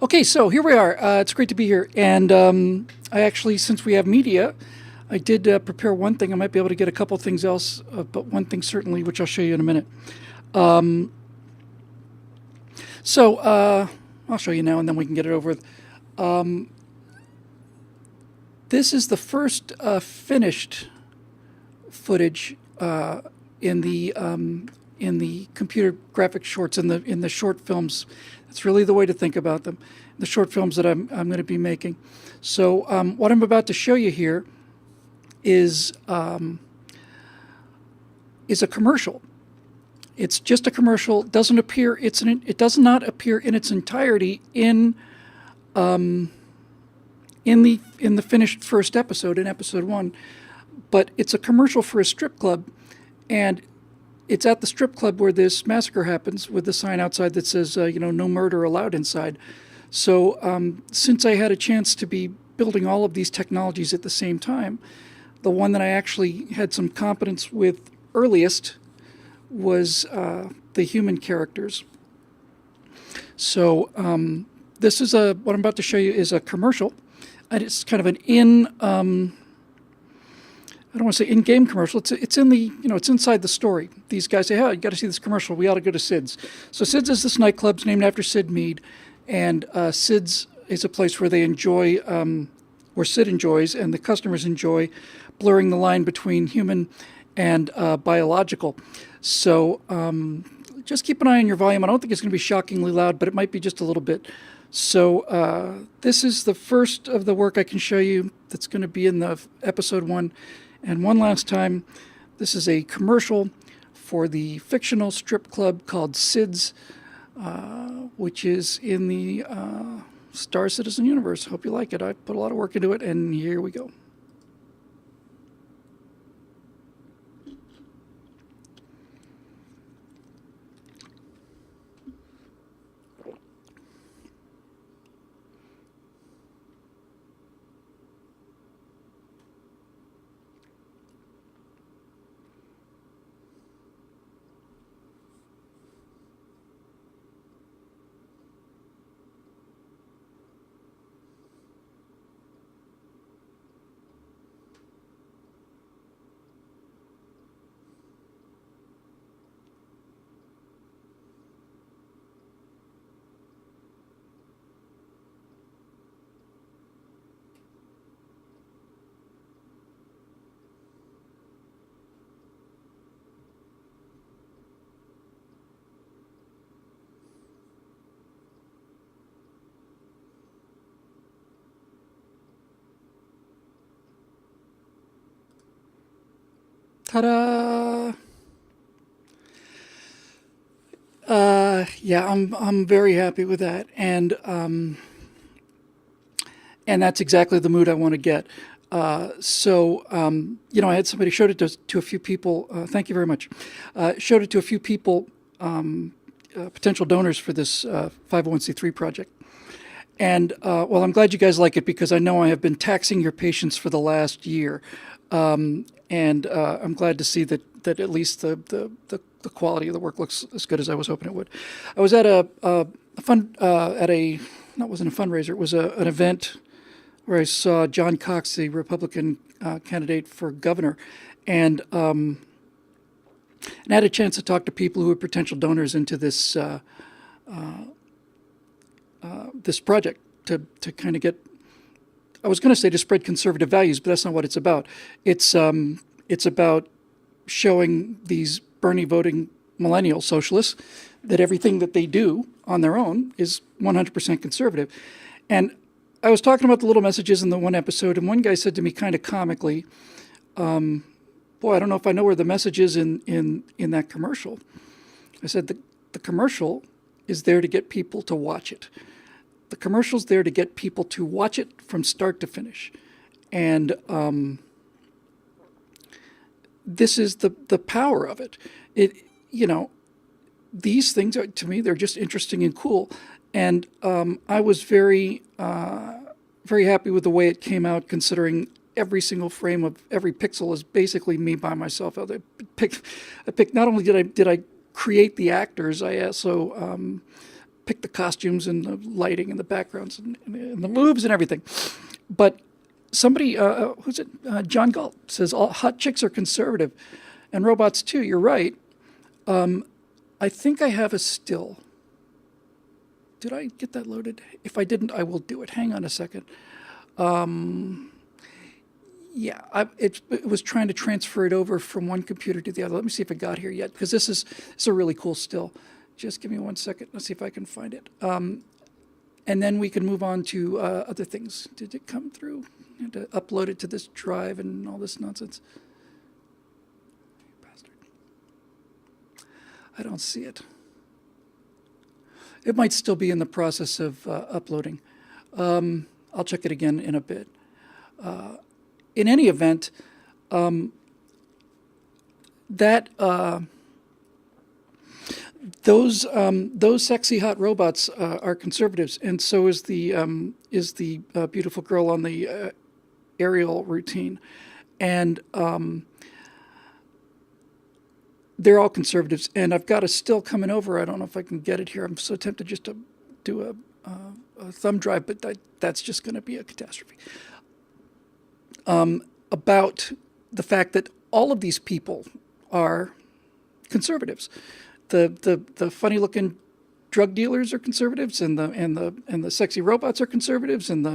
Okay, so here we are. It's great to be here. And I actually, since we have media, I did prepare one thing. I might be able to get a couple things else, but one thing certainly, which I'll show you in a minute. So I'll show you now, and then we can get it over with. This is the first finished footage in the computer graphic shorts, in the short films. That's really the way to think about them. The short films that I'm going to be making. So what I'm about to show you here is a commercial. It's just a commercial. Doesn't appear. It does not appear in its entirety in the finished first episode, in episode 1, but it's a commercial for a strip club, and it's at the strip club where this massacre happens, with the sign outside that says, no murder allowed inside. So since I had a chance to be building all of these technologies at the same time, the one that I actually had some competence with earliest was the human characters. So this is what I'm about to show you is a commercial. And it's kind of an I don't want to say in-game commercial. It's in the, it's inside the story. These guys say, "Oh, you got to see this commercial. We ought to go to Sid's." So Sid's is this nightclub named after Sid Mead, and Sid's is a place where they enjoy, where Sid enjoys, and the customers enjoy, blurring the line between human and biological. So just keep an eye on your volume. I don't think it's going to be shockingly loud, but it might be just a little bit. So this is the first of the work I can show you that's going to be in the episode 1. And one last time, this is a commercial for the fictional strip club called Sid's, which is in the Star Citizen universe. Hope you like it. I put a lot of work into it, and here we go. Ta-da! Yeah, I'm very happy with that, and that's exactly the mood I want to get. So I had somebody showed it to a few people. Thank you very much. Showed it to a few people, potential donors for this 501c3 project. And well, I'm glad you guys like it, because I know I have been taxing your patience for the last year. And I'm glad to see that at least the quality of the work looks as good as I was hoping it would. I was at that wasn't a fundraiser. It was an event where I saw John Cox, the Republican candidate for governor, and I had a chance to talk to people who were potential donors into this this project to kind of get. I was going to say to spread conservative values, but that's not what it's about. It's about showing these Bernie voting millennial socialists that everything that they do on their own is 100% conservative. And I was talking about the little messages in the one episode, and one guy said to me kind of comically, "Boy, I don't know if I know where the message is in that commercial." I said, the commercial is there to get people to watch it. The commercial's there to get people to watch it from start to finish. And this is the power of it. These things are, to me, they're just interesting and cool. And I was very, very happy with the way it came out, considering every single frame of every pixel is basically me by myself. I picked not only did I create the actors, I also pick the costumes and the lighting and the backgrounds and the moves and everything. But somebody, who's it? John Galt says all hot chicks are conservative, and robots too. You're right. I think I have a still. Did I get that loaded? If I didn't, I will do it. Hang on a second. Yeah, it was trying to transfer it over from one computer to the other. Let me see if it got here yet, because this is a really cool still. Just give me 1 second. Let's see if I can find it. And then we can move on to other things. Did it come through? I had to upload it to this drive and all this nonsense. Bastard. I don't see it. It might still be in the process of uploading. I'll check it again in a bit. In any event, those sexy hot robots are conservatives, and so is the beautiful girl on the aerial routine, and they're all conservatives. And I've got a still coming over. I don't know if I can get it here. I'm so tempted just to do a thumb drive, but that's just going to be a catastrophe. About the fact that all of these people are conservatives. The funny looking drug dealers are conservatives, and the sexy robots are conservatives, and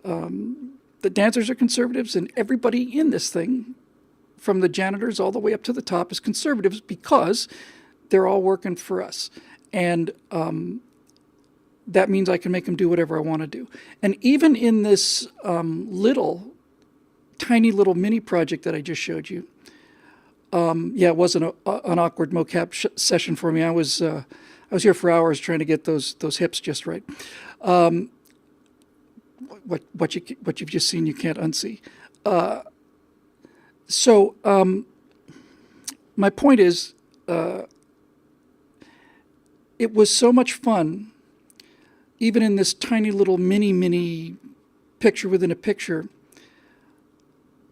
the dancers are conservatives, and everybody in this thing, from the janitors all the way up to the top, is conservatives because they're all working for us. And that means I can make them do whatever I want to do. And even in this tiny little mini project that I just showed you, yeah, it wasn't an awkward mocap session for me. I was here for hours trying to get those hips just right. What you've just seen, you can't unsee. So my point is, it was so much fun, even in this tiny little mini picture within a picture,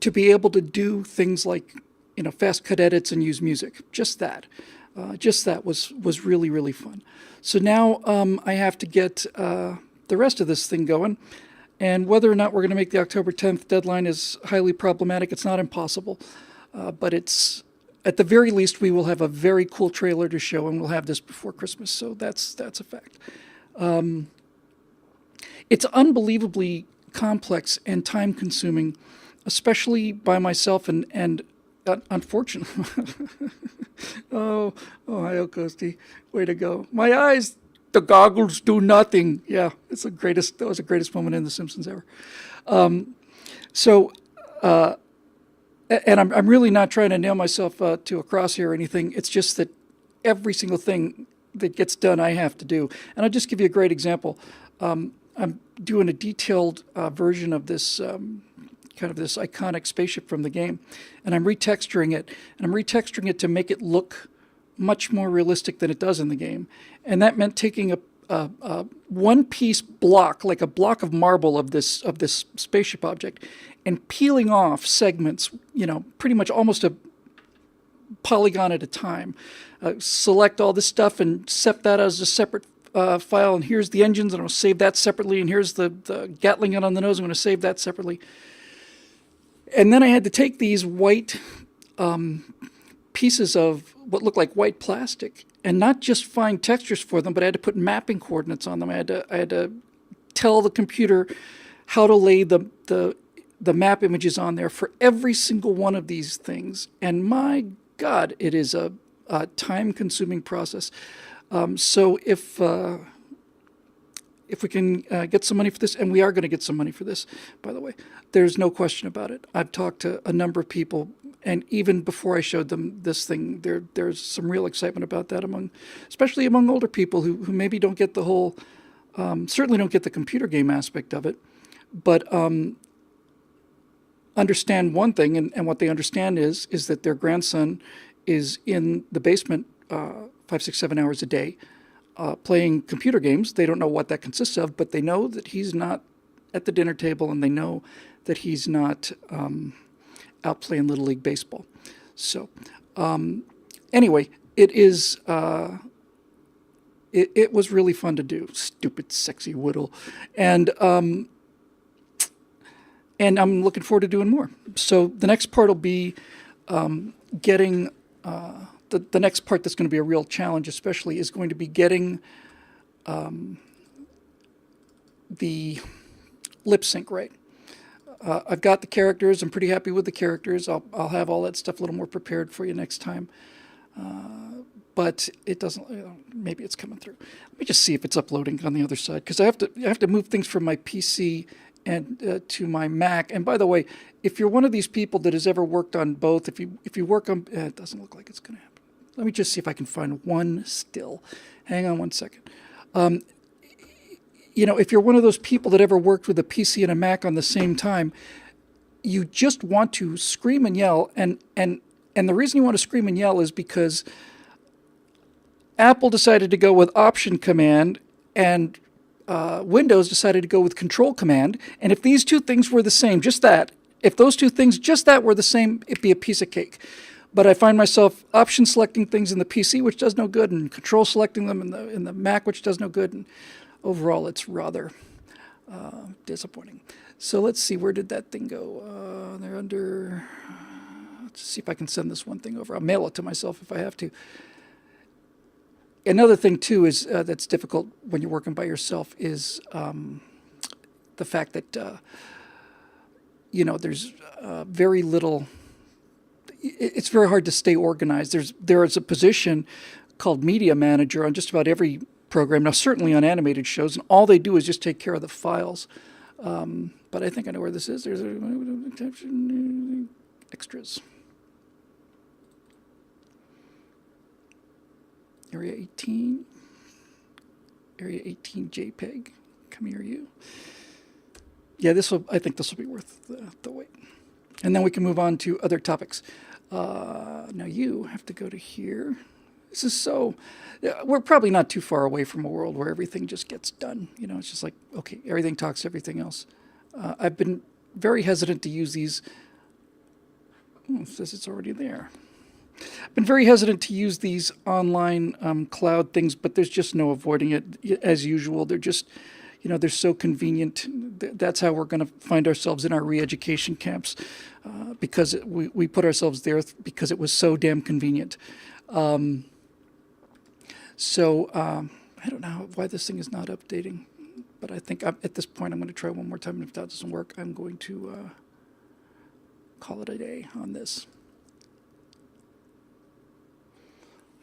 to be able to do things like, fast cut edits and use music. Just that was really, really fun. So now I have to get the rest of this thing going. And whether or not we're going to make the October 10th deadline is highly problematic. It's not impossible. But it's, at the very least, we will have a very cool trailer to show, and we'll have this before Christmas. So that's a fact. It's unbelievably complex and time-consuming, especially by myself, and unfortunately, oh, Ohio Coastie, way to go! My eyes, the goggles do nothing. Yeah, that was the greatest moment in The Simpsons ever. And I'm really not trying to nail myself to a cross here or anything. It's just that every single thing that gets done, I have to do. And I'll just give you a great example. I'm doing a detailed version of this. Kind of this iconic spaceship from the game, and I'm retexturing it to make it look much more realistic than it does in the game. And that meant taking a one-piece block, like a block of marble of this spaceship object, and peeling off segments, pretty much almost a polygon at a time. Select all this stuff and set that as a separate file, and here's the engines, and I'm going to save that separately, and here's the Gatling gun on the nose, I'm going to save that separately. And then I had to take these white pieces of what looked like white plastic and not just find textures for them, but I had to put mapping coordinates on them. I had to tell the computer how to lay the map images on there for every single one of these things. And my God, it is a time-consuming process. So if we can get some money for this, and we are going to get some money for this, by the way, there's no question about it. I've talked to a number of people, and even before I showed them this thing, there's some real excitement about that especially among older people who maybe don't get the whole, certainly don't get the computer game aspect of it, but understand one thing, and what they understand is that their grandson is in the basement 5, 6, 7 hours a day, playing computer games. They don't know what that consists of, but they know that he's not at the dinner table, and they know that he's not out playing Little League Baseball. So anyway, it is it was really fun to do. Stupid, sexy Whittle. And I'm looking forward to doing more. So the next part will be getting, the next part that's going to be a real challenge especially is going to be getting the lip sync right. I've got the characters. I'm pretty happy with the characters. I'll have all that stuff a little more prepared for you next time. But it doesn't, maybe it's coming through. Let me just see if it's uploading on the other side, because I have to move things from my PC and to my Mac. And by the way, if you're one of these people that has ever worked on both, if you work on, it doesn't look like it's going to happen. Let me just see if I can find one still. Hang on one second. If you're one of those people that ever worked with a PC and a Mac on the same time, you just want to scream and yell. And the reason you want to scream and yell is because Apple decided to go with Option Command, and Windows decided to go with Control Command. And if these two things were the same, if those two things were the same, it'd be a piece of cake. But I find myself option selecting things in the PC, which does no good, and control selecting them in the Mac, which does no good. And overall, it's rather disappointing. So let's see, where did that thing go? They're under. Let's see if I can send this one thing over. I'll mail it to myself if I have to. Another thing, too, is that's difficult when you're working by yourself is the fact that, there's very little. It's very hard to stay organized. There is a position called media manager on just about every program. Now, certainly on animated shows, and all they do is just take care of the files. But I think I know where this is. There's extras. Area 18. Area 18 JPEG. Come here, you. Yeah, I think this will be worth the wait. And then we can move on to other topics. Now you have to go to here. This is we're probably not too far away from a world where everything just gets done. It's just like, okay, everything talks to everything else. I've been very hesitant to use these. Oh, it says it's already there. I've been very hesitant to use these online cloud things, but there's just no avoiding it. As usual, they're just, they're so convenient. That's how we're going to find ourselves in our re-education camps, because we put ourselves there because it was so damn convenient. I don't know why this thing is not updating, but I think at this point I'm going to try one more time, and if that doesn't work, I'm going to call it a day on this.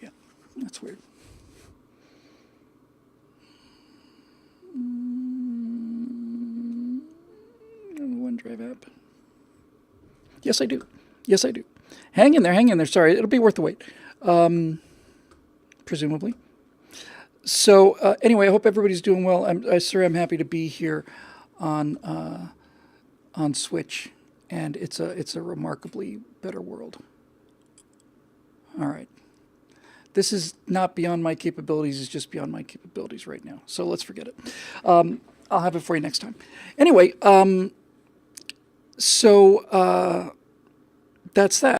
Yeah, that's weird. OneDrive app. Yes, I do. Hang in there. Sorry, it'll be worth the wait. Presumably. So anyway, I hope everybody's doing well. I'm happy to be here on Switch, and it's a remarkably better world. All right. This is not beyond my capabilities. It's just beyond my capabilities right now. So let's forget it. I'll have it for you next time. Anyway, that's that.